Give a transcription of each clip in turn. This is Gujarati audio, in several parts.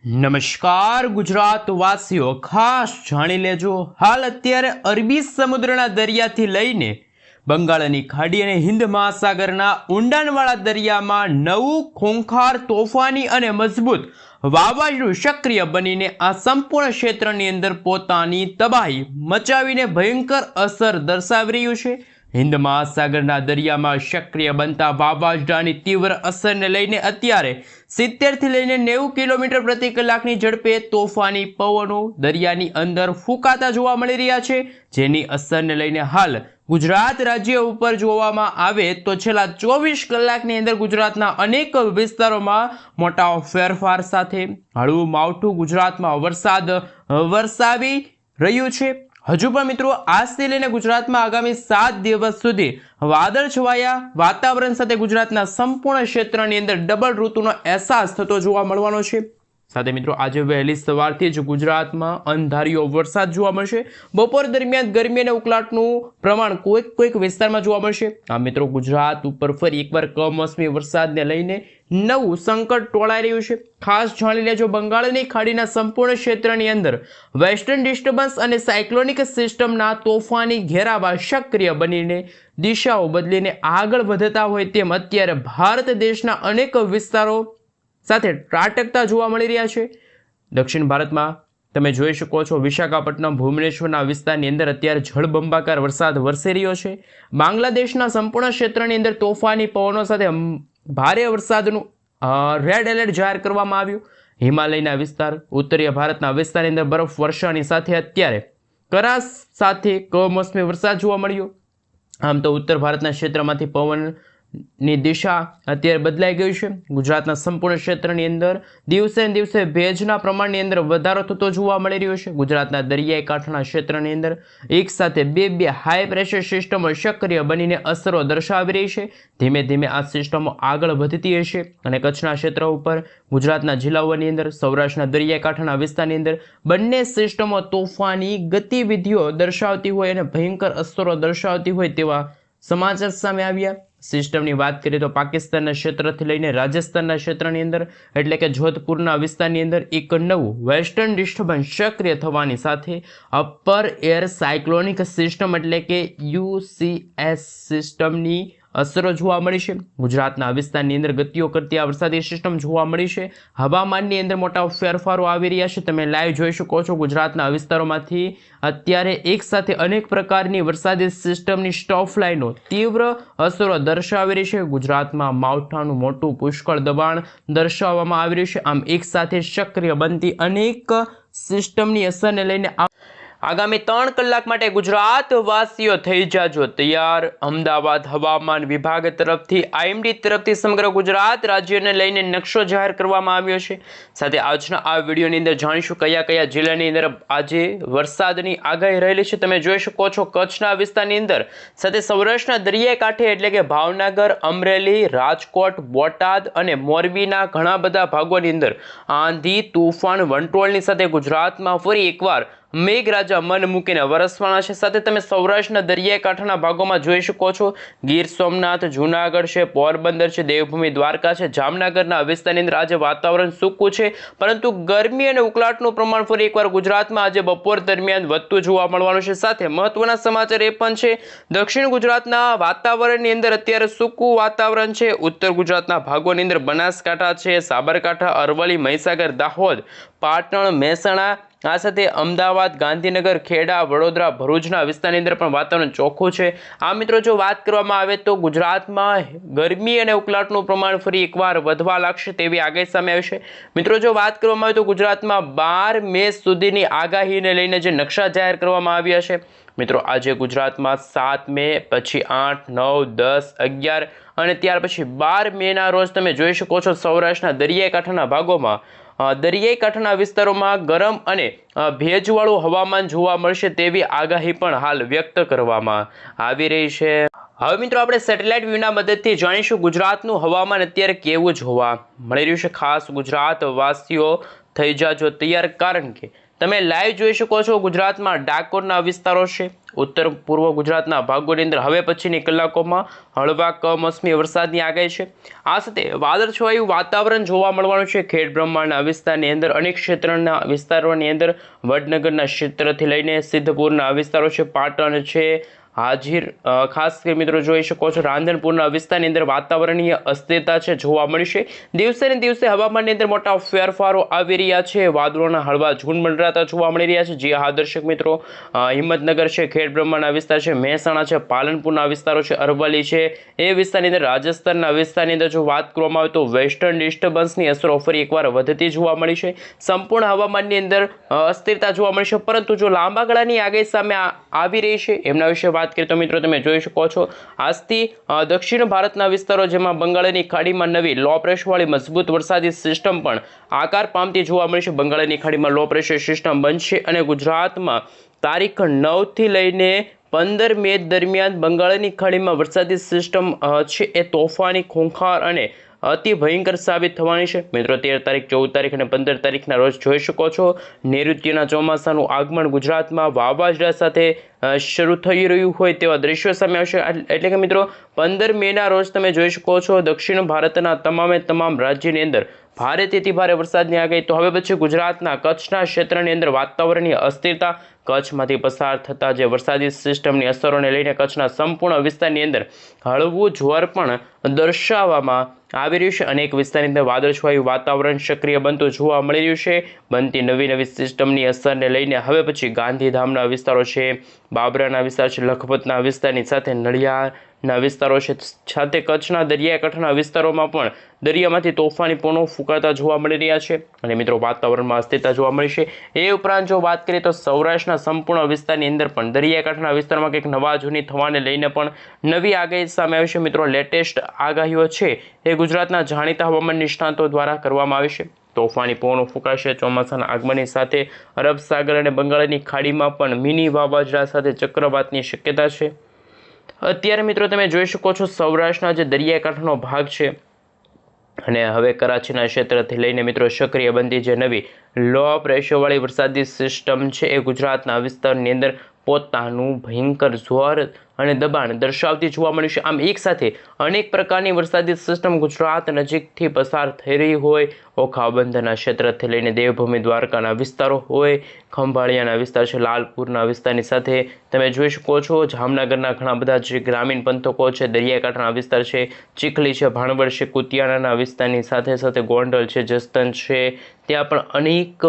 નમસ્કાર ગુજરાતવાસીઓ, ખાસ જાણી લેજો હાલ અત્યારે અરબી સમુદ્રના દરિયાથી લઈને બંગાળની ખાડી અને હિન્દ મહાસાગરના ઊંડાણવાળા દરિયામાં નવું ખૂંખાર તોફાની અને મજબૂત વાવાઝોડું સક્રિય બનીને આ સંપૂર્ણ ક્ષેત્રની અંદર પોતાની તબાહી મચાવીને ભયંકર અસર દર્શાવી રહ્યું છે। હિન્દ મહાસાગરના દરિયામાં સક્રિય બનતા વાવાઝોડાની તીવ્ર અસરને લઈને અત્યારે 70 થી લઈને 90 કિલોમીટર પ્રતિ કલાકની ઝડપે તોફાની પવનો દરિયાની અંદર ફૂંકાતા જોવા મળી રહ્યા છે, જેની અસરને લઈને હાલ ગુજરાત રાજ્ય ઉપર જોવામાં આવે તો છેલ્લા 24 કલાકની અંદર ગુજરાતના અનેક વિસ્તારોમાં મોટા ફેરફાર સાથે હળવું માવઠું ગુજરાતમાં વરસાદ વરસાવી રહ્યું છે। હજુ પણ મિત્રો આજથી લઈને ગુજરાતમાં આગામી 7 દિવસ સુધી વાદળ છવાયા વાતાવરણ સાથે ગુજરાતના સંપૂર્ણ ક્ષેત્રની અંદર ડબલ ઋતુનો અહેસાસ થતો જોવા મળવાનો છે। સાથે મિત્રો આજે વહેલી સવારથી જ ગુજરાતમાં અંધારિયો વરસાદ જોવા મળશે। બપોર દરમિયાન ગરમી અને ઉકળાટનું પ્રમાણ કોઈક વિસ્તારમાં જોવા મળશે। આ મિત્રો ગુજરાત ઉપર ફરી એકવાર કમોસમી વરસાદને લઈને નવું સંકટ ટોળાઈ રહ્યું છે। ખાસ જાણી લેજો, બંગાળની ખાડીના સંપૂર્ણ ક્ષેત્રની અંદર વેસ્ટર્ન ડિસ્ટર્બન્સ અને સાયક્લોનિક સિસ્ટમના તોફાની ઘેરાવા સક્રિય બનીને દિશાઓ બદલીને આગળ વધતા હોય તેમ અત્યારે ભારત દેશના અનેક વિસ્તારો સાથે ત્રાટકતા જોવા મળી રહ્યા છે। દક્ષિણ ભારતમાં તમે જોઈ શકો છો, વિશાખાપટ્ટનમ ભુવનેશ્વરના વિસ્તારની અંદર અત્યારે જળબંબાકાર વરસાદ વરસી રહ્યો છે। બાંગ્લાદેશના સંપૂર્ણ ક્ષેત્રની અંદર તોફાની પવનો સાથે ભારે વરસાદનું રેડ એલર્ટ જાહેર કરવામાં આવ્યું। હિમાલયના વિસ્તાર, ઉત્તરીય ભારતના વિસ્તારની અંદર બરફ વર્ષાની સાથે અત્યારે કરા સાથે કમોસમી વરસાદ જોવા મળ્યો। આમ તો ઉત્તર ભારતના ક્ષેત્રમાંથી પવનની દિશા અત્યારે બદલાઈ ગઈ છે। ગુજરાતના સંપૂર્ણ ક્ષેત્રની અંદર દિવસે ને દિવસે ભેજના પ્રમાણની અંદર વધારો થતો જોવા મળી રહ્યો છે। ગુજરાતના દરિયાઈ કાંઠાના ક્ષેત્રની અંદર એક સાથે બે હાઈ પ્રેશર સિસ્ટમો સક્રિય બનીને અસરો દર્શાવી રહી છે। ધીમે ધીમે આ સિસ્ટમો આગળ વધતી હશે અને કચ્છના ક્ષેત્ર ઉપર, ગુજરાતના જિલ્લાઓની અંદર, સૌરાષ્ટ્રના દરિયાઈ કાંઠાના વિસ્તારની અંદર બંને સિસ્ટમો તોફાની ગતિવિધિઓ દર્શાવતી હોય અને ભયંકર અસરો દર્શાવતી હોય તેવા સમાચાર સામે આવ્યા। સિસ્ટમની વાત કરીએ તો પાકિસ્તાનના ક્ષેત્રથી લઈને રાજસ્થાનના ક્ષેત્રની અંદર એટલે કે જોધપુરના વિસ્તારની અંદર એક નવું વેસ્ટર્ન ડિસ્ટર્બન્સ સક્રિય થવાની સાથે અપર એર સાયક્લોનિક સિસ્ટમ એટલે કે UCS સિસ્ટમની અસરો જોવા મળી છે। ગુજરાતના વિસ્તારની અંદર ગતિઓ કરતી આ વરસાદી સિસ્ટમ જોવા મળી છે। હવામાનની અંદર મોટા ફેરફારો આવી રહ્યા છે। તમે લાઈવ જોઈ શકો છો, ગુજરાતના વિસ્તારોમાંથી અત્યારે એક સાથે અનેક પ્રકારની વરસાદી સિસ્ટમની સ્ટોફ લાઈનો તીવ્ર અસરો દર્શાવી રહી છે। ગુજરાતમાં માવઠાનું મોટું પુષ્કળ દબાણ દર્શાવવામાં આવી રહ્યું છે। આમ એક સાથે સક્રિય બનતી અનેક સિસ્ટમની અસરને લઈને આગામી 3 કલાક માટે ગુજરાત વાસીઓ થઈ જાજો તૈયાર। અમદાવાદ હવામાન વિભાગ તરફથી IMD તરફથી સમગ્ર ગુજરાત રાજ્યને લઈને નકશો જાહેર કરવામાં આવ્યો છે। સાથે આજના આ વિડીયોની અંદર જાણીશું કયા કયા જિલ્લાની અંદર આજે વરસાદની આગાહી રહેલી છે। તમે જોઈ શકો છો કચ્છના વિસ્તારની અંદર, સાથે સૌરાષ્ટ્રના દરિયાઈ કાંઠે એટલે કે ભાવનગર, અમરેલી, રાજકોટ, બોટાદ અને મોરબીના ઘણા બધા ભાગોની અંદર આંધી, તૂફાન, વંટોળની સાથે ગુજરાતમાં ફરી એકવાર મેઘરાજા મન મૂકીને વરસવાના છે। સાથે તમે સૌરાષ્ટ્રના દરિયાઈ કાંઠાના ભાગોમાં જોઈ શકો છો, ગીર સોમનાથ, જૂનાગઢ છે, પોરબંદર છે, દેવભૂમિ દ્વારકા છે, જામનગરના વિસ્તારની અંદર આજે વાતાવરણ સૂકું છે, પરંતુ ગરમી અને ઉકળાટનું પ્રમાણ ફરી એકવાર ગુજરાતમાં આજે બપોર દરમિયાન વધતું જોવા મળવાનું છે। સાથે મહત્વના સમાચાર એ પણ છે, દક્ષિણ ગુજરાતના વાતાવરણની અંદર અત્યારે સૂકું વાતાવરણ છે। ઉત્તર ગુજરાતના ભાગોની અંદર બનાસકાંઠા છે, સાબરકાંઠા, અરવલ્લી, મહીસાગર, દાહોદ, પાટણ, મહેસાણા, આ સાથે અમદાવાદ, ગાંધીનગર, ખેડા, વડોદરા, ભરૂચના વિસ્તારની અંદર પણ વાતાવરણ ચોખ્ખું છે। આ મિત્રો જો વાત કરવામાં આવે તો ગુજરાતમાં ગરમી અને ઉકળાટનું પ્રમાણ ફરી એકવાર વધવા લાગશે તેવી આગાહી સામે આવી છે। મિત્રો જો વાત કરવામાં આવે તો ગુજરાતમાં 12 મે સુધીની આગાહીને લઈને જે નકશા જાહેર કરવામાં આવ્યા છે, મિત્રો આજે ગુજરાતમાં 7 મે, પછી 8, 9, 10, 11 અને ત્યાર પછી 12 મેના રોજ તમે જોઈ શકો છો સૌરાષ્ટ્રના દરિયાઈ કાંઠાના ભાગોમાં, દરિયાઈ કાંઠાના વિસ્તારોમાં ગરમ અને ભેજવાળું હવામાન જોવા મળશે તેવી આગાહી પણ હાલ વ્યક્ત કરવામાં આવી રહી છે। હવે મિત્રો આપણે સેટેલાઇટ વ્યૂના મદદથી જાણીશું ગુજરાતનું હવામાન અત્યારે કેવું જોવા મળી રહ્યું છે। ખાસ ગુજરાત વાસીઓ થઈ જાજો તૈયાર, કારણ કે તમે લાઈવ જોઈ શકો છો ગુજરાતમાં ડાકોરના વિસ્તારો છે, ઉત્તર પૂર્વ ગુજરાતના ભાગોની અંદર હવે પછીની કલાકોમાં હળવા કમોસમી વરસાદની આગાહી છે. આ સાથે વાદળછાયું વાતાવરણ જોવા મળવાનું છે. ખેડ બ્રહ્માંડના વિસ્તારની અંદર અનેક ક્ષેત્રના વિસ્તારોની અંદર વડનગરના ક્ષેત્રથી લઈને સિદ્ધપુરના વિસ્તારો છે, પાટણ છે, હાજીર ખાસ કરી મિત્રો જોઈ શકો છો રાંધણપુરના વિસ્તારની અંદર વાતાવરણીય અસ્થિરતા છે જોવા મળી છે. દિવસે ને દિવસે હવામાનની અંદર મોટા ફેરફારો આવી રહ્યા છે. વાદળોના હળવા ઝુંડ મંડરાતા જોવા મળી રહ્યા છે. જી હા દર્શક મિત્રો, હિંમતનગર છે, ખેડ બ્રહ્માંડના વિસ્તાર છે, મહેસાણા છે, પાલનપુરના વિસ્તારો છે, અરવલ્લી છે, એ વિસ્તારની અંદર રાજસ્થાનના વિસ્તારની અંદર જો વાત કરવામાં આવે તો વેસ્ટર્ન ડિસ્ટર્બન્સની અસરો ફરી એકવાર વધતી જોવા મળી છે. સંપૂર્ણ હવામાનની અંદર અસ્થિરતા જોવા મળી છે. પરંતુ જો લાંબા ગાળાની આગાહી સામે આવી રહી છે એમના વિશે વાત કરીએ તો મિત્રો તમે જોઈ શકો છો આજથી દક્ષિણ ભારતના વિસ્તારો જેમાં બંગાળની ખાડીમાં નવી લો પ્રેશરવાળી મજબૂત વરસાદી સિસ્ટમ પણ આકાર પામતી જોવા મળી છે. બંગાળની ખાડીમાં લો પ્રેશર સિસ્ટમ બનશે અને ગુજરાતમાં તારીખ 9 થી લઈને 15 મે દરમિયાન બંગાળની ખાડીમાં વરસાદી સિસ્ટમ છે એ તોફાની, ખૂંખાર અને અતિ ભયંકર સાબિત થવાની છે. મિત્રો 13 તારીખ, 14 તારીખ અને 15 તારીખના રોજ જોઈ શકો છો નૈઋત્યના ચોમાસાનું આગમન ગુજરાતમાં વાવાઝોડા સાથે શરૂ થઈ રહ્યું હોય તેવા દ્રશ્યો સામે આવશે. એટલે કે મિત્રો 15 મેના રોજ તમે જોઈ શકો છો દક્ષિણ ભારતના તમામે તમામ રાજ્યની અંદર ભારેથી અતિ ભારે વરસાદની આગાહી. તો હવે પછી ગુજરાતના કચ્છના ક્ષેત્રની અંદર વાતાવરણીય અસ્થિરતા, કચ્છમાંથી પસાર થતા જે વરસાદી સિસ્ટમની અસરોને લઈને કચ્છના સંપૂર્ણ વિસ્તારની અંદર હળવું જોર પણ દર્શાવવામાં આવી રહ્યું છે. અનેક વિસ્તારની અંદર વાદળછાયું વાતાવરણ સક્રિય બનતું જોવા મળી રહ્યું છે. બનતી નવી સિસ્ટમની અસરને લઈને હવે પછી ગાંધીધામના વિસ્તારો છે, બાબરાના વિસ્તાર છે, લખપતના વિસ્તારની સાથે નડિયાદના વિસ્તારો છે, સાથે કચ્છના દરિયાકાંઠાના વિસ્તારોમાં પણ દરિયામાંથી તોફાની પવનો ફૂંકાતા જોવા મળી રહ્યા છે અને મિત્રો વાતાવરણમાં અસ્થિરતા જોવા મળી છે. એ ઉપરાંત જો વાત કરીએ તો સૌરાષ્ટ્રના સંપૂર્ણ વિસ્તારની અંદર પણ દરિયાકાંઠાના વિસ્તારમાં કંઈક નવા જૂની થવાને લઈને પણ નવી આગાહી સામે આવી છે. મિત્રો લેટેસ્ટ આગાહીઓ છે એ ગુજરાતના જાણીતા હવામાન નિષ્ણાતો દ્વારા કરવામાં આવી છે. તોફાની પવનો ફૂંકાશે. ચોમાસાના આગમનની સાથે અરબ સાગર અને બંગાળની ખાડીમાં પણ મિની વાવાઝોડા સાથે ચક્રવાતની શક્યતા છે. અત્યારે મિત્રો તમે જોઈ શકો છો સૌરાષ્ટ્રના જે દરિયાકાંઠાનો ભાગ છે અને હવે કરાચીના ક્ષેત્રથી લઈને મિત્રો સક્રિય બનતી જે નવી લો પ્રેશરવાળી વરસાદી સિસ્ટમ છે એ ગુજરાતના વિસ્તારની અંદર પોતાનું ભયંકર જોર અને દબાણ દર્શાવતી જોવા મળી છે. આમ એક સાથે અનેક પ્રકારની વરસાદી સિસ્ટમ ગુજરાત નજીકથી પસાર થઈ રહી હોય. ઓખા બંદરના ક્ષેત્રથી લઈને દેવભૂમિ દ્વારકાના વિસ્તારો હોય, ખંભાળિયાના વિસ્તાર છે, લાલપુરના વિસ્તારની સાથે તમે જોઈ શકો છો જામનગરના ઘણા બધા જે ગ્રામીણ પંથકો છે, દરિયાકાંઠાના વિસ્તાર છે, ચીખલી છે, ભાણવડ છે, કુતિયાણાના વિસ્તારની સાથે સાથે ગોંડલ છે, જસદન છે, ત્યાં પણ અનેક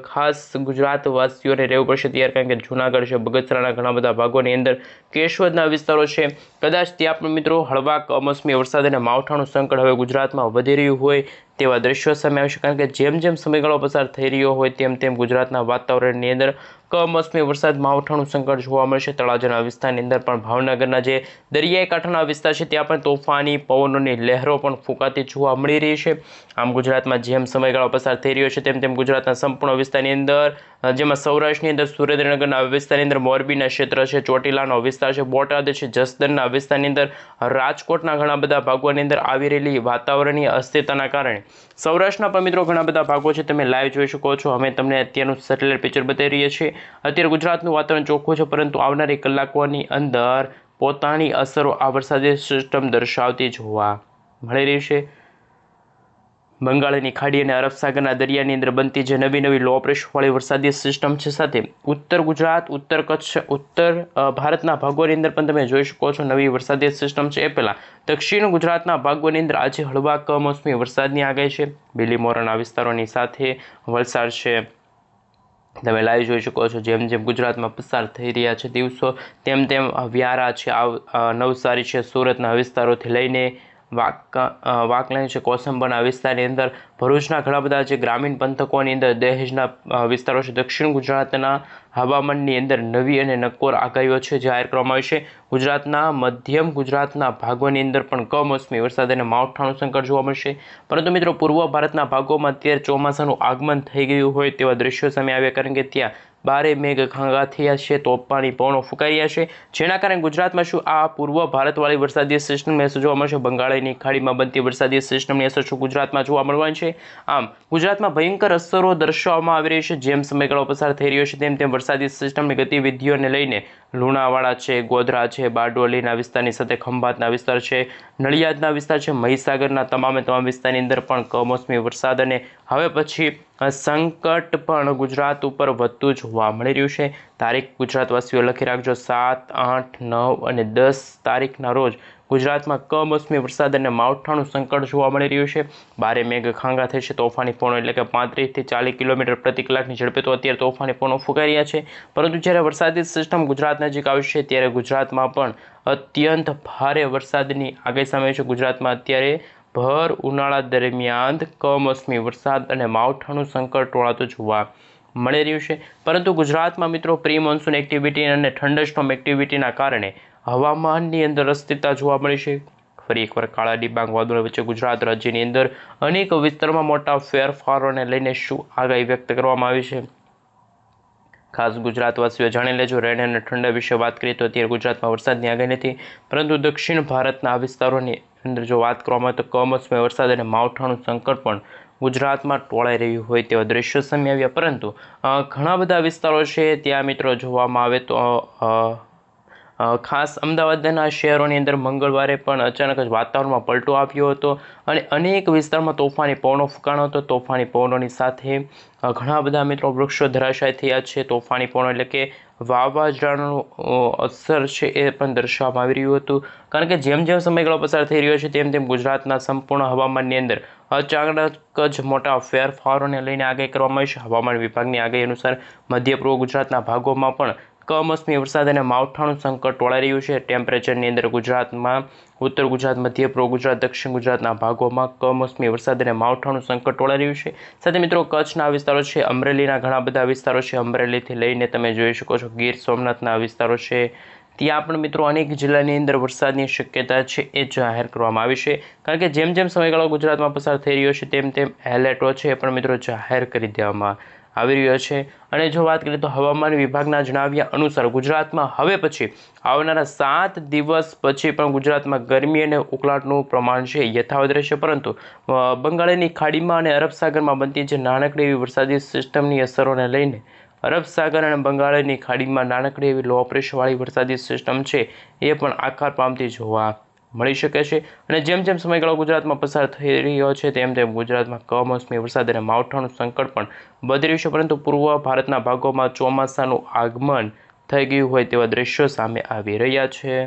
ખાસ ગુજરાતવાસીઓને રહેવું પડશે ત્યારે, કારણ કે જૂનાગઢ છે, બગસરાના ઘણા બધા ભાગોની અંદર કેશોદના વિસ્તારો છે, કદાચ ત્યાં પણ મિત્રો હળવા કમોસમી વરસાદ અને માવઠાનું સંકટ હવે ગુજરાતમાં વધી રહ્યું હોય તેવા દ્રશ્યો સામે આવશે. કારણ કે જેમ જેમ સમયગાળો પસાર થઈ રહ્યો હોય તેમ તેમ ગુજરાતના વાતાવરણની અંદર કમોસમી વરસાદ, માવઠાનું સંકટ જોવા મળશે. તળાજાના વિસ્તારની અંદર પણ ભાવનગરના જે દરિયાઈ કાંઠાના વિસ્તાર છે ત્યાં પણ તોફાની પવનોની લહેરો પણ ફૂંકાતી જોવા મળી રહી છે. આમ ગુજરાતમાં જેમ સમયગાળો પસાર થઈ રહ્યો છે તેમ તેમ ગુજરાતના સંપૂર્ણ વિસ્તારની અંદર, જેમાં સૌરાષ્ટ્રની અંદર સુરેન્દ્રનગરના વિસ્તારની અંદર મોરબીના ક્ષેત્ર છે, ચોટીલાનો વિસ્તાર છે, બોટાદ છે, જસદનના વિસ્તારની અંદર, રાજકોટના ઘણા બધા ભાગોની અંદર આવી રહેલી વાતાવરણીય અસ્થિરતાના કારણે સૌરાષ્ટ્રના પણ મિત્રો ઘણા બધા ભાગો છે તમે લાઈવ જોઈ શકો છો. અમે તમને અત્યારનું સેટેલાઇટ પિક્ચર બતાવી રહ્યા છીએ. અત્યારે ગુજરાતનું વાતાવરણ ચોખ્ખું છે, પરંતુ આવનારી કલાકોની અંદર પોતાની અસરો આ વરસાદી સિસ્ટમ દર્શાવતી જોવા મળી રહી છે. બંગાળની ખાડી અને અરબ સાગરના દરિયાની અંદર બનતી જે નવી લો પ્રેશરવાળી વરસાદી સિસ્ટમ છે, સાથે ઉત્તર ગુજરાત, ઉત્તર કચ્છ, ઉત્તર ભારતના ભાગોની અંદર પણ તમે જોઈ શકો છો નવી વરસાદી સિસ્ટમ છે. એ પહેલાં દક્ષિણ ગુજરાતના ભાગોની અંદર આજે હળવા કમોસમી વરસાદની આગાહી છે. બીલીમોરાના વિસ્તારોની સાથે વલસાડ છે, તમે લાઈવ જોઈ શકો છો. જેમ જેમ ગુજરાતમાં પસાર થઈ રહ્યા છે દિવસો તેમ તેમ વ્યારા છે, નવસારી છે, સુરતના વિસ્તારોથી લઈને વાકલાઈ છે, કોસંબાના વિસ્તારની અંદર, ભરૂચના ઘણા બધા જે ગ્રામીણ પંથકોની અંદર, દહેજના વિસ્તારો છે, દક્ષિણ ગુજરાતના હવામાનની અંદર નવી અને નક્કોર આગાહીઓ છે જાહેર કરવામાં આવી છે. ગુજરાતના મધ્યમ ગુજરાતના ભાગોની અંદર પણ કમોસમી વરસાદ અને માવઠાનું સંકટ જોવા મળશે. પરંતુ મિત્રો પૂર્વ ભારતના ભાગોમાં અત્યારે ચોમાસાનું આગમન થઈ ગયું હોય તેવા દ્રશ્યો સામે આવ્યા, કારણ કે ત્યાં ભારે મેઘ ખાંગા થયા છે, તોફાની પવનો ફૂંકાઈ રહ્યા છે, જેના કારણે ગુજરાતમાં શું આ પૂર્વ ભારતવાળી વરસાદી સિસ્ટમની અસર જોવા મળશે. બંગાળની ખાડીમાં બનતી વરસાદી સિસ્ટમની અસર શું ગુજરાતમાં જોવા મળવાની છે. આમ ગુજરાતમાં ભયંકર અસરો દર્શાવવામાં આવી રહી છે. જેમ સમયગાળો પસાર થઈ રહ્યો છે તેમ વરસાદી સિસ્ટમની ગતિવિધિઓને લઈને લુણાવાડા છે, ગોધરા છે, બારડોલીના વિસ્તારની સાથે ખંભાતના વિસ્તાર છે, નડિયાદના વિસ્તાર છે, મહીસાગરના તમામ વિસ્તારની અંદર પણ કમોસમી વરસાદ અને હવે પછી સંકટ પણ ગુજરાત ઉપર વધતું જોવા મળી રહ્યું છે. તારીખ ગુજરાતવાસીઓ લખી રાખજો, 7, 8, 9 અને 10 તારીખના રોજ ગુજરાતમાં કમોસમી વરસાદ અને માવઠાનું સંકટ જોવા મળી રહ્યું છે. ભારે મેઘ ખાંગા થશે, તોફાની પવનો એટલે કે 35 થી 40 કિલોમીટર પ્રતિ કલાકની ઝડપે તો અત્યારે તોફાની પવનો ફૂંકાઈ રહ્યા છે. પરંતુ જ્યારે વરસાદી સિસ્ટમ ગુજરાત નજીક આવશે ત્યારે ગુજરાતમાં પણ અત્યંત ભારે વરસાદની આગાહી સામે છે. ગુજરાતમાં અત્યારે ભર ઉનાળા દરમિયાન કમોસમી વરસાદ અને માવઠાનું સંકટ ટોળાતું જોવા મળી રહ્યું છે. પરંતુ ગુજરાતમાં મિત્રો પ્રી મોન્સૂન એક્ટિવિટી અને થંડરસ્ટોર્મ એક્ટિવિટીના કારણે હવામાનની અંદર અસ્થિરતા જોવા મળી છે. ફરી એકવાર કાળા ડિબાંગ વાદળો વચ્ચે ગુજરાત રાજ્યની અંદર અનેક વિસ્તારોમાં મોટા ફેરફારોને લઈને શું આગાહી વ્યક્ત કરવામાં આવી છે. ખાસ ગુજરાતવાસીઓ જાણી લેજો. રેન અને ઠંડા વિશે વાત કરીએ તો અત્યારે ગુજરાતમાં વરસાદની આગાહી નથી, પરંતુ દક્ષિણ ભારતના આ વિસ્તારોની અંદર જો વાત કરવામાં આવે તો કમોસમી વરસાદ અને માવઠાનું સંકટ પણ ગુજરાતમાં ટોળાઈ રહ્યું હોય તેવા દ્રશ્યો સામે આવ્યા. પરંતુ ઘણા બધા વિસ્તારો છે ત્યાં મિત્રો જોવામાં આવે તો ખાસ અમદાવાદના શહેરોની અંદર મંગળવારે પણ અચાનક જ વાતાવરણમાં પલટો આવ્યો હતો અને અનેક વિસ્તારમાં તોફાની પવનો ફૂંકાણો હતો. તોફાની પવનોની સાથે ઘણા બધા મિત્રો વૃક્ષો ધરાશાય થયા છે. તોફાની પવનો એટલે કે વાવાઝોડાનું અસર છે એ પણ દર્શાવવામાં આવી રહ્યું હતું. કારણ કે જેમ જેમ સમયગાળો પસાર થઈ રહ્યો છે તેમ ગુજરાતના સંપૂર્ણ હવામાનની અંદર અચાનક જ મોટા ફેરફારોને લઈને આગાહી કરવામાં આવી છે. હવામાન વિભાગની આગાહી અનુસાર મધ્ય પૂર્વ ગુજરાતના ભાગોમાં પણ કમોસમી વરસાદ અને માવઠાનું સંકટ ટોળાઈ રહ્યું છે. ટેમ્પરેચરની અંદર ગુજરાતમાં ઉત્તર ગુજરાત, મધ્ય પૂર્વ ગુજરાત, દક્ષિણ ગુજરાતના ભાગોમાં કમોસમી વરસાદ અને માવઠાનું સંકટ ટોળાઈ રહ્યું છે. સાથે મિત્રો કચ્છના વિસ્તારો છે, અમરેલીના ઘણા બધા વિસ્તારો છે, અમરેલીથી લઈને તમે જોઈ શકો છો ગીર સોમનાથના વિસ્તારો છે, ત્યાં પણ મિત્રો અનેક જિલ્લાની અંદર વરસાદની શક્યતા છે એ જાહેર કરવામાં આવી છે. કારણ કે જેમ જેમ સમયગાળો ગુજરાતમાં પસાર થઈ રહ્યો છે તેમ એલર્ટો છે એ પણ મિત્રો જાહેર કરી દેવામાં આવી રહ્યો છે. અને જો વાત કરીએ તો હવામાન વિભાગના જણાવ્યા અનુસાર ગુજરાતમાં હવે પછી આવનારા 7 દિવસ પછી પણ ગુજરાતમાં ગરમી અને ઉકળાટનું પ્રમાણ છે યથાવત રહેશે. પરંતુ બંગાળની ખાડીમાં અને અરબ સાગરમાં બનતી જે નાનકડી એવી વરસાદી સિસ્ટમની અસરોને લઈને અરબ સાગર અને બંગાળની ખાડીમાં નાનકડી એવી લો પ્રેશરવાળી વરસાદી સિસ્ટમ છે એ પણ આકાર પામતી જોવા મળી શકે છે. અને જેમ જેમ સમયગાળો ગુજરાતમાં પસાર થઈ રહ્યો છે તેમ ગુજરાતમાં કમોસમી વરસાદ અને માવઠાનું સંકટ પણ વધી રહ્યું છે. પરંતુ પૂર્વ ભારતના ભાગોમાં ચોમાસાનું આગમન થઈ ગયું હોય તેવા દ્રશ્યો સામે આવી રહ્યા છે.